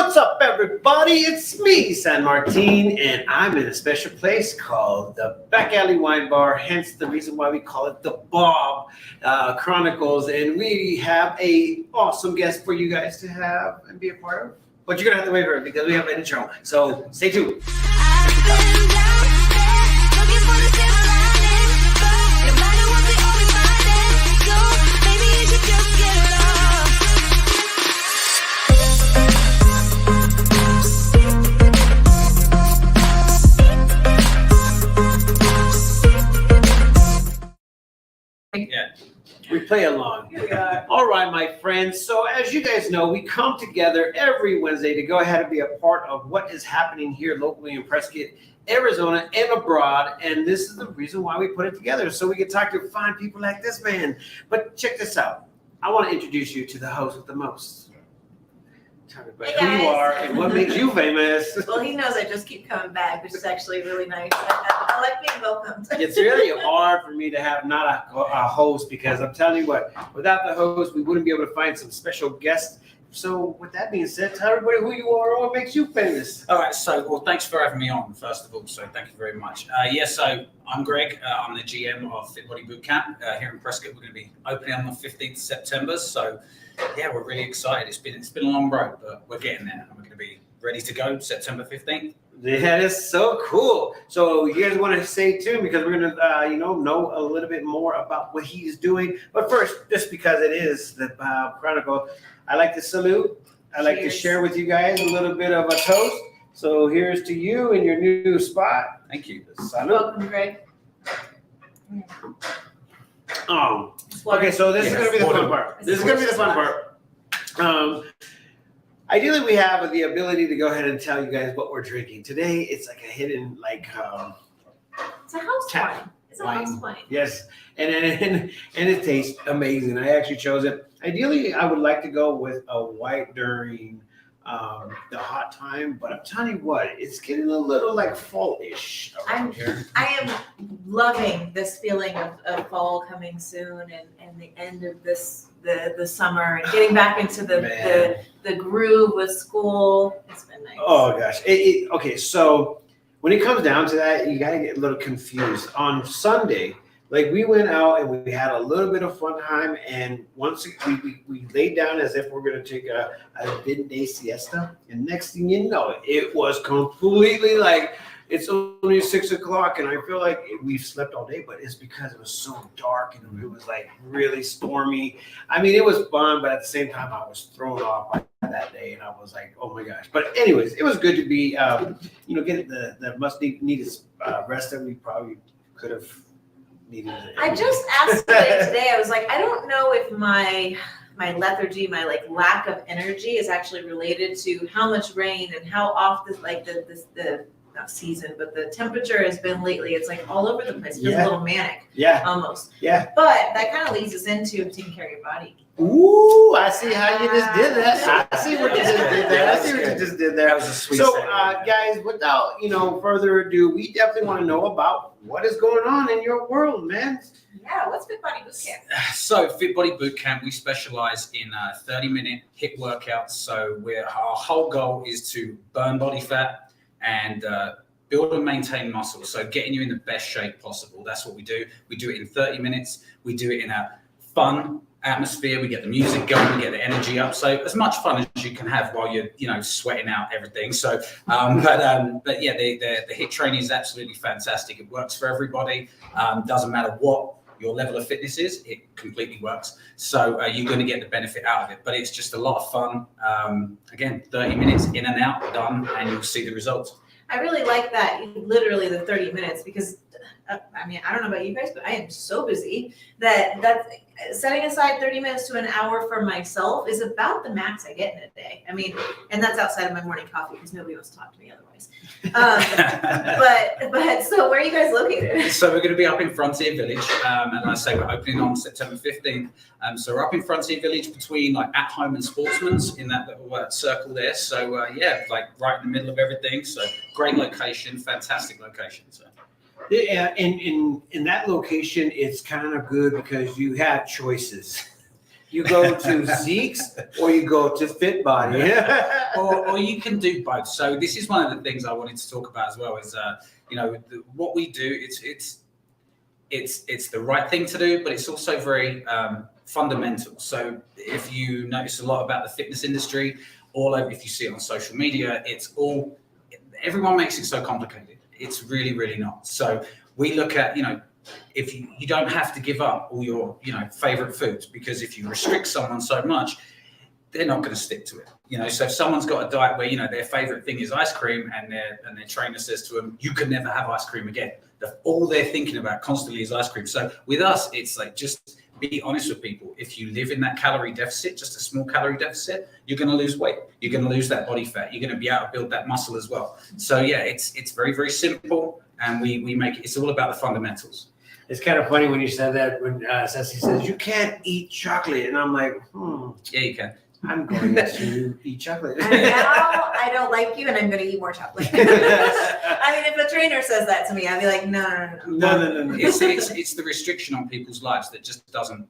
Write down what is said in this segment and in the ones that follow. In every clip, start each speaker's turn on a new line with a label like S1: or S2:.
S1: What's up, everybody? It's me, San Martin, and I'm in a special place called the Back Alley Wine Bar, hence the reason why we call it the Bob Chronicles. And we have a awesome guest for you guys to have and be a part of. But you're going to have to wait for it because we have an intro. So stay tuned. Yeah, we play along. Yeah. All right, my friends. So as you guys know, we come together every Wednesday to go ahead and be a part of what is happening here locally in Prescott, Arizona, and abroad. And this is the reason why we put it together, so we can talk to fine people like this man. But check this out. I want to introduce you to the host with the most. Tell me about who you are and what makes you famous.
S2: Well, he knows I just keep coming back, which is actually really nice. I like being welcomed.
S1: It's really hard for me to have not a host, because I'm telling you what, without the host, we wouldn't be able to find some special guests. So with that being said, tell everybody who you are and what makes you famous.
S3: All right, well, thanks for having me on, first of all, so thank you very much. So I'm Greg. I'm the GM of Fit Body Bootcamp here in Prescott. We're going to be opening on the 15th of September, so yeah, we're really excited. It's been a long road, but we're getting there, and we're going to be ready to go September 15th.
S1: Yeah, that's so cool. So you guys want to stay tuned, because we're going to, know a little bit more about what he's doing. But first, just because it is the Chronicle, I like to salute. I like to share with you guys a little bit of a toast. So here's to you in your new spot.
S3: Thank you.
S1: Salute.
S2: Welcome, Greg.
S1: Okay, so this is going to be the fun part. Ideally, we have the ability to go ahead and tell you guys what we're drinking. Today, it's like a hidden,
S2: it's a house wine. It's a house wine.
S1: Yes, and it tastes amazing. I actually chose it. Ideally, I would like to go with a white during the hot time, but I'm telling you what, it's getting a little like fall-ish around here.
S2: I am loving this feeling of fall coming soon, and the end of the summer, and getting back into the groove with school. It's been nice.
S1: Oh gosh. Okay, so when it comes down to that, you gotta get a little confused. On Sunday, we went out and we had a little bit of fun time, and once we laid down as if we're gonna take a midday siesta, and next thing you know, it was completely it's only 6 o'clock, and I feel like we've slept all day, but it's because it was so dark and it was really stormy. I mean, it was fun, but at the same time, I was thrown off by that day, and I was like, oh my gosh. But anyways, it was good to be, get the much needed rest that we probably could have needed.
S2: I just asked today. I was like, I don't know if my lethargy, my lack of energy is actually related to how much rain and how off the not season, but the temperature has been lately. It's all over the place. It's a little manic.
S1: Yeah.
S2: Almost.
S1: Yeah.
S2: But that kind of leads us into taking care of your body.
S1: Ooh, I see how you just did that. I see what you just did there.
S3: That was a sweet
S1: guys, without further ado, we definitely want to know about what is going on in your world, man.
S2: Yeah, what's Fit Body Bootcamp?
S3: So Fit Body Bootcamp, we specialize in 30-minute HIIT workouts. So our whole goal is to burn body fat and build and maintain muscle. So getting you in the best shape possible. That's what we do. We do it in 30 minutes. We do it in a fun atmosphere. We get the music going, we get the energy up. So as much fun as you can have while you're sweating out everything. So but yeah, the HIIT training is absolutely fantastic. It works for everybody. Doesn't matter what your level of fitness is, it completely works. So you're going to get the benefit out of it, but it's just a lot of fun. Again, 30 minutes in and out, done, and you'll see the results.
S2: I really like that, literally the 30 minutes, because I don't know about you guys, but I am so busy that setting aside 30 minutes to an hour for myself is about the max I get in a day. I mean, and that's outside of my morning coffee, because nobody wants to talk to me otherwise. But so where are you guys located?
S3: So we're going to be up in Frontier Village, and I say we're opening on September 15th. So we're up in Frontier Village between At Home and Sportsman's, in that little circle there. So right in the middle of everything. So great location, fantastic location. So.
S1: Yeah, in that location, it's kind of good because you have choices. You go to Zeke's or you go to Fit Body.
S3: or you can do both. So this is one of the things I wanted to talk about as well. Is what we do. It's the right thing to do, but it's also very fundamental. So if you notice a lot about the fitness industry, all over, if you see it on social media, everyone makes it so complicated. It's really, really not. So we look at, if you don't have to give up all your, favorite foods, because if you restrict someone so much, they're not going to stick to it. So if someone's got a diet where, their favorite thing is ice cream and their trainer says to them, you can never have ice cream again. All they're thinking about constantly is ice cream. So with us, it's like, just be honest with people. If you live in that calorie deficit, just a small calorie deficit, you're going to lose weight. You're going to lose that body fat. You're going to be able to build that muscle as well. So yeah, it's very, very simple. And we make it, it's all about the fundamentals.
S1: It's kind of funny when you said that, when Ceci says, you can't eat chocolate. And I'm like,
S3: Yeah, you can.
S1: I'm going to eat chocolate.
S2: And now I don't like you, and I'm going to eat more chocolate. I mean, if a trainer says that to me, I'd be like, no.
S1: No.
S3: It's the restriction on people's lives that just doesn't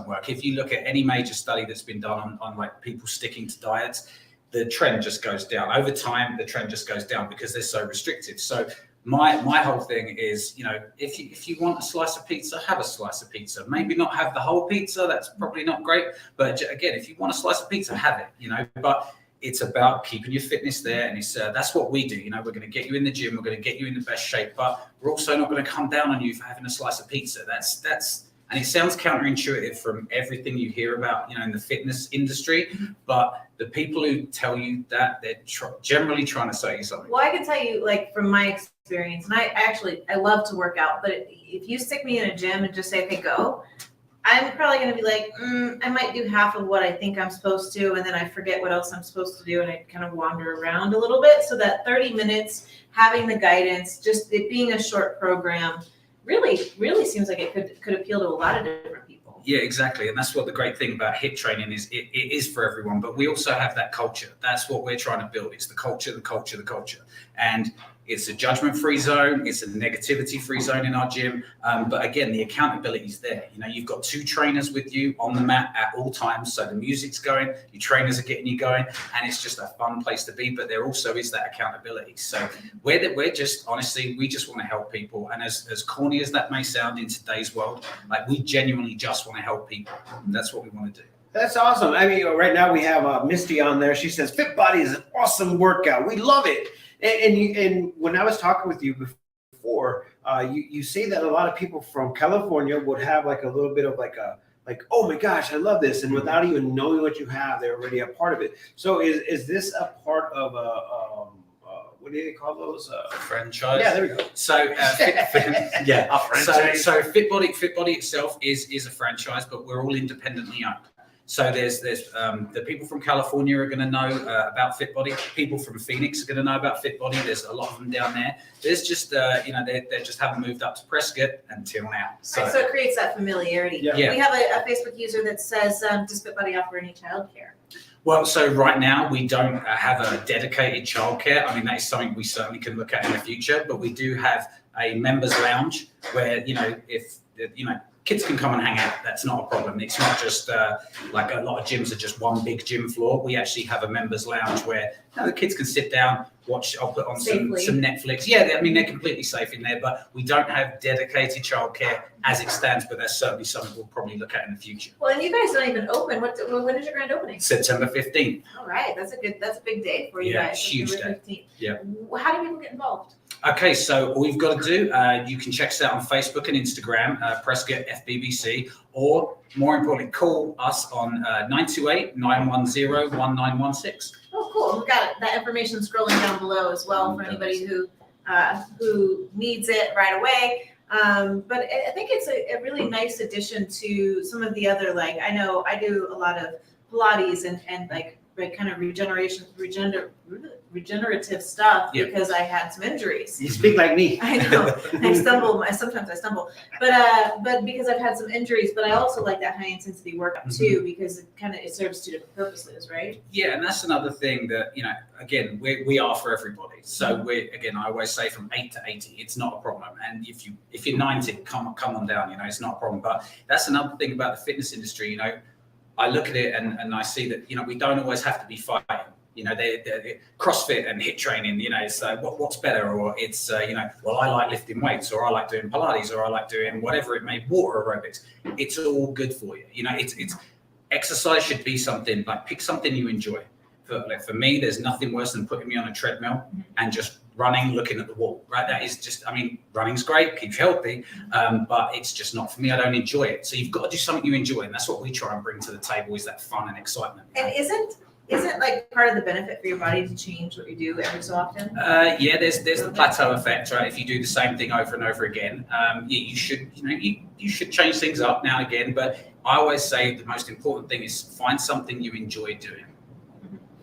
S3: work. If you look at any major study that's been done on like people sticking to diets, the trend just goes down. Over time, the trend just goes down because they're so restrictive. So my whole thing is, if you want a slice of pizza, have a slice of pizza. Maybe not have the whole pizza. That's probably not great. But again, if you want a slice of pizza, have it, But it's about keeping your fitness there. And it's that's what we do. We're going to get you in the gym. We're going to get you in the best shape. But we're also not going to come down on you for having a slice of pizza. And it sounds counterintuitive from everything you hear about, in the fitness industry. But the people who tell you that, they're generally trying to sell you something.
S2: Well, I can tell you, like, from my experience, and I love to work out, but if you stick me in a gym and just say, okay, go, I'm probably going to be like, I might do half of what I think I'm supposed to, and then I forget what else I'm supposed to do, and I kind of wander around a little bit. So that 30 minutes, having the guidance, just it being a short program, really, really seems like it could appeal to a lot of different people.
S3: Yeah, exactly. And that's what the great thing about HIIT training is. It is for everyone, but we also have that culture. That's what we're trying to build. It's the culture. And it's a judgment-free zone. It's a negativity-free zone in our gym. But again, the accountability is there. You've got 2 trainers with you on the mat at all times. So the music's going, your trainers are getting you going, and it's just a fun place to be. But there also is that accountability. So we're just, honestly, we just want to help people. And as corny as that may sound in today's world, like, we genuinely just want to help people. That's what we want to do.
S1: That's awesome. I mean, right now we have Misty on there. She says, Fit Body is an awesome workout. We love it. And when I was talking with you before, you say that a lot of people from California would have like a little bit of like, oh my gosh, I love this. And without even knowing what you have, they're already a part of it. So is this a part of what do they call those?
S3: Franchise.
S1: Yeah, there we go.
S3: So
S1: a franchise.
S3: So Fit Body itself is a franchise, but we're all independently owned. So there's the people from California are going to know about Fit Body. People from Phoenix are going to know about Fit Body. There's a lot of them down there. There's just they just haven't moved up to Prescott until now.
S2: So it creates that familiarity.
S1: Yeah.
S2: We have a Facebook user that says, does Fit Body offer any childcare?
S3: Well, so right now we don't have a dedicated childcare. I mean, that is something we certainly can look at in the future. But we do have a members lounge where if kids can come and hang out. That's not a problem. It's not just like a lot of gyms are just one big gym floor. We actually have a members lounge where the kids can sit down, watch. I'll put on some Netflix. Yeah, they're completely safe in there, but we don't have dedicated childcare as it stands. But that's certainly something we'll probably look at in the future.
S2: Well, and you guys don't even open. When is your grand opening?
S3: September 15th.
S2: All right, that's a big day for you guys.
S3: Huge
S2: September
S3: day.
S2: 15th.
S3: Yeah.
S2: How do people get involved?
S3: Okay, so all you've got to do, you can check us out on Facebook and Instagram, Prescott FBBC, or more importantly, call us on 928-910-1916.
S2: Oh, cool. We've got that information scrolling down below as well for anybody who needs it right away. But I think it's a really nice addition to some of the other, like, I know I do a lot of Pilates and like kind of regenerative stuff because I had some injuries.
S1: You speak like me.
S2: I know. Sometimes I stumble. But because I've had some injuries, but I also like that high intensity workout too, because it serves 2 different purposes, right?
S3: Yeah, and that's another thing that, again, we are for everybody. So I always say from 8 to 80, it's not a problem. And if you're 90, come on down, it's not a problem. But that's another thing about the fitness industry, I look at it and I see that, we don't always have to be fighting. You know, they're CrossFit and HIIT training, you know, it's what's better, or it's, you know, well, I like lifting weights, or I like doing Pilates, or I like doing whatever it may be, water aerobics. It's all good for you. You know, it's exercise should be something, like pick something you enjoy. For me, there's nothing worse than putting me on a treadmill and just running, looking at the wall, right? That is just, I mean, running's great, keeps you healthy, but it's just not for me. I don't enjoy it. So you've got to do something you enjoy, and that's what we try and bring to the table, is that fun and excitement.
S2: And isn't like part of the benefit for your body to change what you do every so often?
S3: Yeah, there's the plateau effect, right? If you do the same thing over and over again, you should, you know, you should change things up now and again. But I always say the most important thing is find something you enjoy doing.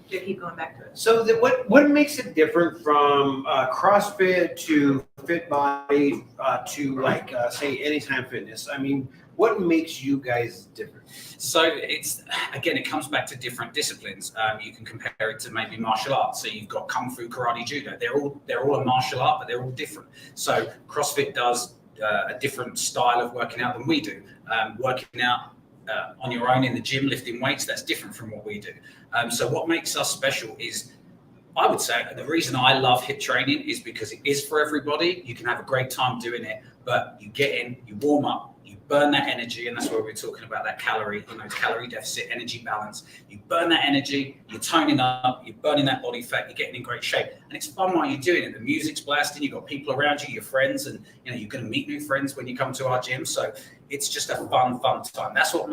S2: To keep going back to it.
S1: So what makes it different from CrossFit to Fit Body to like say Anytime Fitness? I mean, what makes you guys different?
S3: So it's, again, it comes back to different disciplines. You can compare it to maybe martial arts. So you've got Kung Fu, Karate, Judo. They're all a martial art, but they're all different. So CrossFit does a different style of working out than we do. Working out on your own in the gym, lifting weights, that's different from what we do. So what makes us special is, I would say, the reason I love HIIT training is because it is for everybody. You can have a great time doing it, but you get in, you warm up, you burn that energy, and that's where we're talking about that calorie, you know, calorie deficit, energy balance. You burn that energy, you're toning up, you're burning that body fat, you're getting in great shape, and it's fun while you're doing it. The music's blasting, you've got people around you, your friends, and you know you're going to meet new friends when you come to our gym. So it's just a fun time. That's what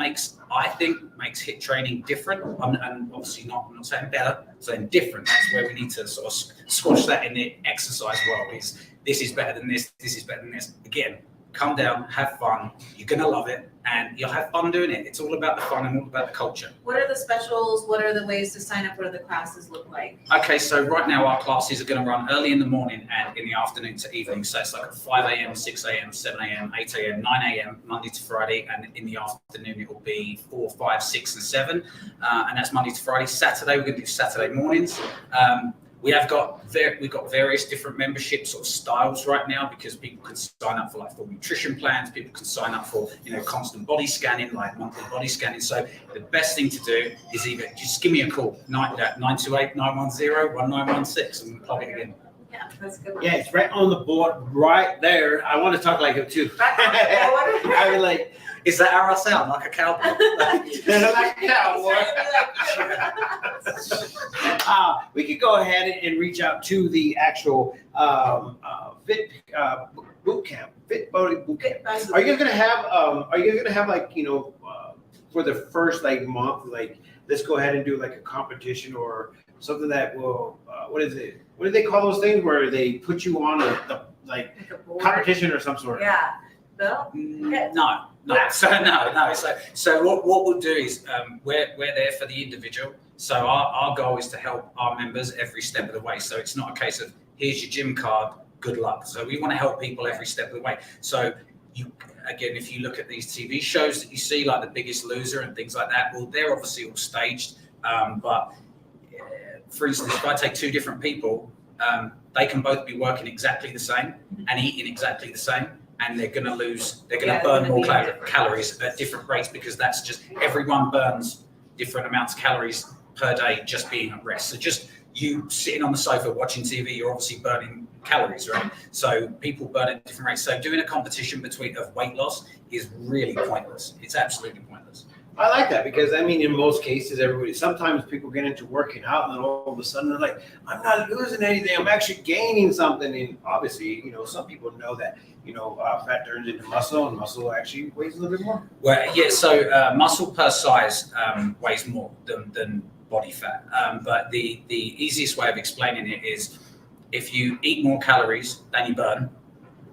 S3: I think makes HIIT training different. And obviously I'm not saying better, I'm saying different. That's where we need to sort of squash that in the exercise world. Is this is better than this is better than this. Again, come down, have fun. You're going to love it, and you'll have fun doing it. It's all about the fun and all about the culture.
S2: What are the specials? What are the ways to sign up? What do the classes look like?
S3: Okay, so right now our classes are going to run early in the morning and in the afternoon to evening. So it's like at 5 a.m., 6 a.m., 7 a.m., 8 a.m., 9 a.m., Monday to Friday. And in the afternoon, it will be 4, 5, 6, and 7. And that's Monday to Friday. Saturday, we're going to do Saturday mornings. We've got various different membership sort of styles right now, because people can sign up for like full nutrition plans. People can sign up for, you know, constant body scanning, like monthly body scanning. So the best thing to do is either just give me a call, 928-910-1916, and we'll plug it in.
S2: Yeah, that's a good one.
S1: Yeah, it's right on the board, right there. I want to talk like it too. I mean, like,
S3: is that how I sound? Like a cowboy?
S1: like a cowboy. We could go ahead and reach out to the actual fit boot camp, Fit Body boot camp. Are you guys gonna have like, you know, for the first like month, like let's go ahead and do like a competition or something that will what is it? What do they call those things where they put you on a competition or some sort?
S2: Yeah. Bill?
S3: No. So what we'll do is we're there for the individual. So our goal is to help our members every step of the way. So it's not a case of here's your gym card, good luck. So we want to help people every step of the way. So if you look at these TV shows that you see, like The Biggest Loser and things like that, well, they're obviously all staged. But for instance, if I take two different people, they can both be working exactly the same and eating exactly the same, and they're going to burn more calories at different rates, because that's just, everyone burns different amounts of calories per day just being at rest. So just you sitting on the sofa watching TV, you're obviously burning calories, right? So people burn at different rates. So doing a competition of weight loss is really pointless. It's absolutely pointless.
S1: I like that, because I mean, in most cases, sometimes people get into working out and then all of a sudden they're like, I'm not losing anything, I'm actually gaining something. And obviously, you know, some people know that, you know, fat turns into muscle, and muscle actually weighs a little bit more.
S3: Well, yeah, so muscle per size weighs more than body fat. But the easiest way of explaining it is, if you eat more calories than you burn,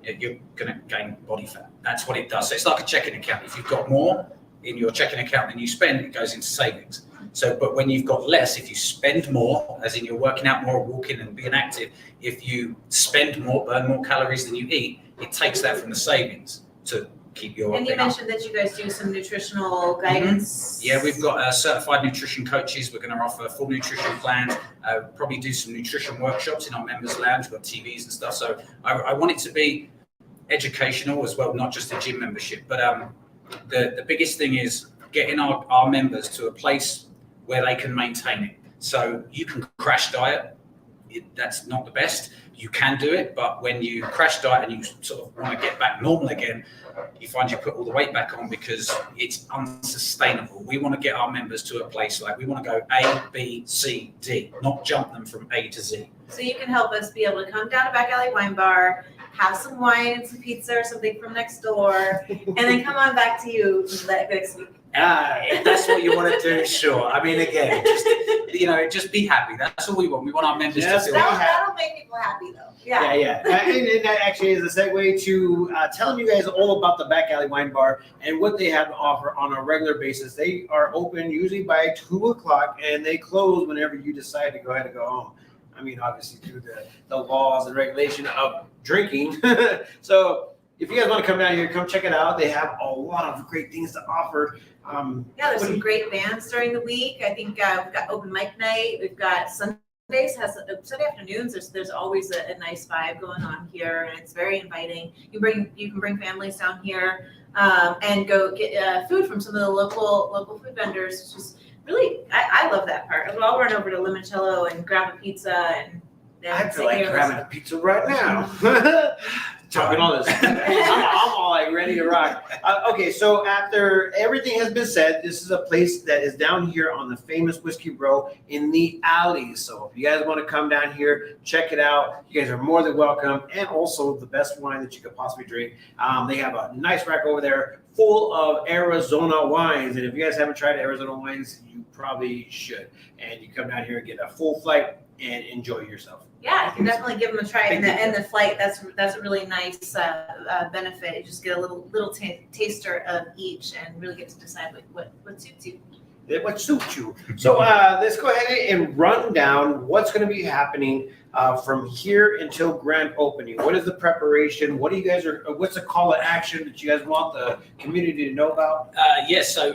S3: you're going to gain body fat. That's what it does. So it's like a checking account. If you've got more in your checking account than you spend, it goes into savings. So, but when you've got less, if you spend more, as in you're working out more, walking and being active, if you spend more, burn more calories than you eat, it takes that from the savings to keep your.
S2: And you mentioned that you guys do some nutritional guidance.
S3: Yeah, we've got certified nutrition coaches. We're going to offer full nutrition plans, probably do some nutrition workshops in our members' lounge. We've got TVs and stuff. So I want it to be educational as well, not just a gym membership. But the biggest thing is getting our members to a place where they can maintain it. So you can crash diet. That's not the best. You can do it, but when you crash diet and you sort of want to get back normal again, you find you put all the weight back on because it's unsustainable. We want to get our members to a place like we want to go A, B, C, D, not jump them from A to Z.
S2: So you can help us be able to come down to Back Alley Wine Bar, have some wine and some pizza or something from next door, and then come on back to you next week.
S3: If that's what you want to do, sure. I mean, again, just be happy. That's all we want. We want our members to feel happy.
S2: That'll make people happy, though. Yeah.
S1: And that actually is a segue to telling you guys all about the Back Alley Wine Bar and what they have to offer on a regular basis. They are open usually by 2 o'clock, and they close whenever you decide to go ahead and go home. I mean, obviously, through the laws and regulation of drinking. So if you guys want to come down here, come check it out. They have a lot of great things to offer.
S2: There's some great bands during the week. I think we've got open mic night. We've got Sunday afternoons. There's always a nice vibe going on here, and it's very inviting. You can bring families down here and go get food from some of the local food vendors. Which is really, I love that part. I'll run over to Limoncello and grab a pizza and.
S1: I feel like grabbing a pizza right now. Talking all this, I'm all like ready to rock. Okay, so after everything has been said, this is a place that is down here on the famous Whiskey Bro in the alley. So if you guys want to come down here, check it out. You guys are more than welcome, and also the best wine that you could possibly drink. They have a nice rack over there full of Arizona wines, and if you guys haven't tried Arizona wines, you probably should. And you come down here and get a full flight and enjoy yourself.
S2: Yeah, you can definitely give them a try. And the flight, that's a really nice benefit. You just get a little taster of each and really get to decide what suits you.
S1: What suits you. So let's go ahead and run down what's going to be happening from here until grand opening. What is the preparation? What's the call to action that you guys want the community to know about?
S3: So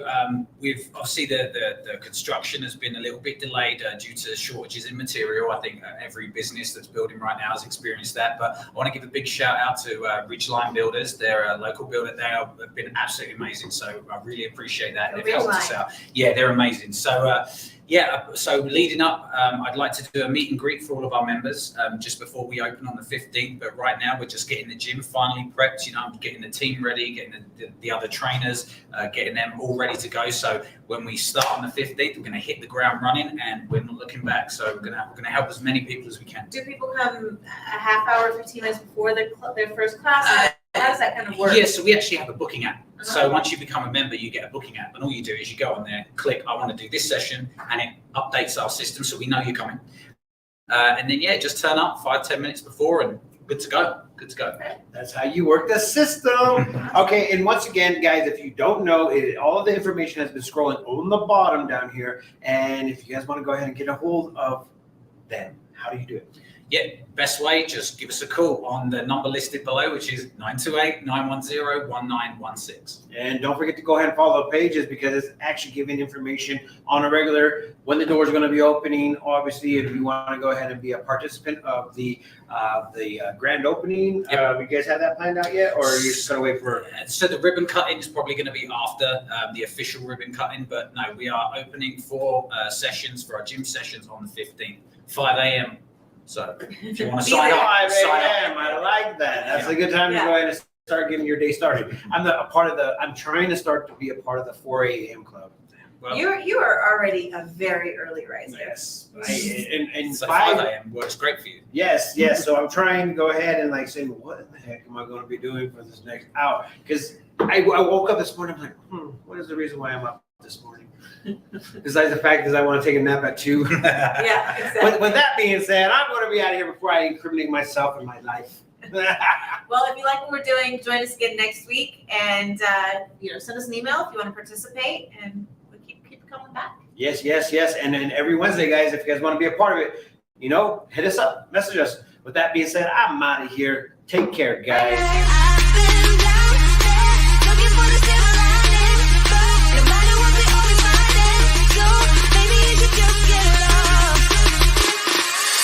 S3: we've obviously the construction has been a little bit delayed due to shortages in material. I think every business that's building right now has experienced that. But I want to give a big shout out to Ridgeline Builders. They're a local builder. They have been absolutely amazing. So I really appreciate that. They've helped us out. Yeah, they're amazing. So so leading up, I'd like to do a meet and greet for all of our members just before we open on the 15th. But right now, we're just getting the gym finally prepped, getting the team ready, getting the other trainers, getting them all ready to go. So when we start on the 15th, we're going to hit the ground running, and we're not looking back. So we're going to help as many people as we can.
S2: Do people come a half hour, 15 minutes before their first class? How does that kind of work?
S3: Yeah, so we actually have a booking app. So once you become a member, you get a booking app, and all you do is you go on there, click, I want to do this session, and it updates our system so we know you're coming. And then, just turn up 5-10 minutes before and good to go. Good to go.
S1: That's how you work the system. Okay, and once again, guys, if you don't know, all of the information has been scrolling on the bottom down here. And if you guys want to go ahead and get a hold of them, how do you do it?
S3: Yeah, best way, just give us a call on the number listed below, which is 928-910-1916.
S1: And don't forget to go ahead and follow the pages because it's actually giving information on a regular when the doors are going to be opening. Obviously, if you want to go ahead and be a participant of the grand opening, you guys have that planned out yet, or are you just going to wait for it?
S3: So the ribbon cutting is probably going to be after the official ribbon cutting, but no, we are opening 4 sessions for our gym sessions on the 15th, 5 a.m. So if you want to sign up,
S1: 5 a.m. I like that. That's a good time to go ahead and start getting your day started. I'm trying to start to be a part of the 4 a.m. club.
S2: Well, you are already a very early riser.
S1: Yes. And
S3: so 5 a.m. works great for you.
S1: Yes. So I'm trying to go ahead and say, what in the heck am I going to be doing for this next hour? Because I woke up this morning, I'm like, what is the reason why I'm up this morning? Besides the fact that I want to take a nap at 2.
S2: Yeah, exactly.
S1: With that being said, I'm going to be out of here before I incriminate myself and my life.
S2: Well, if you like what we're doing, join us again next week, and send us an email if you want to participate, and we'll keep coming back.
S1: Yes. And then every Wednesday, guys, if you guys want to be a part of it, hit us up, message us. With that being said, I'm out of here. Take care, guys.
S2: Bye.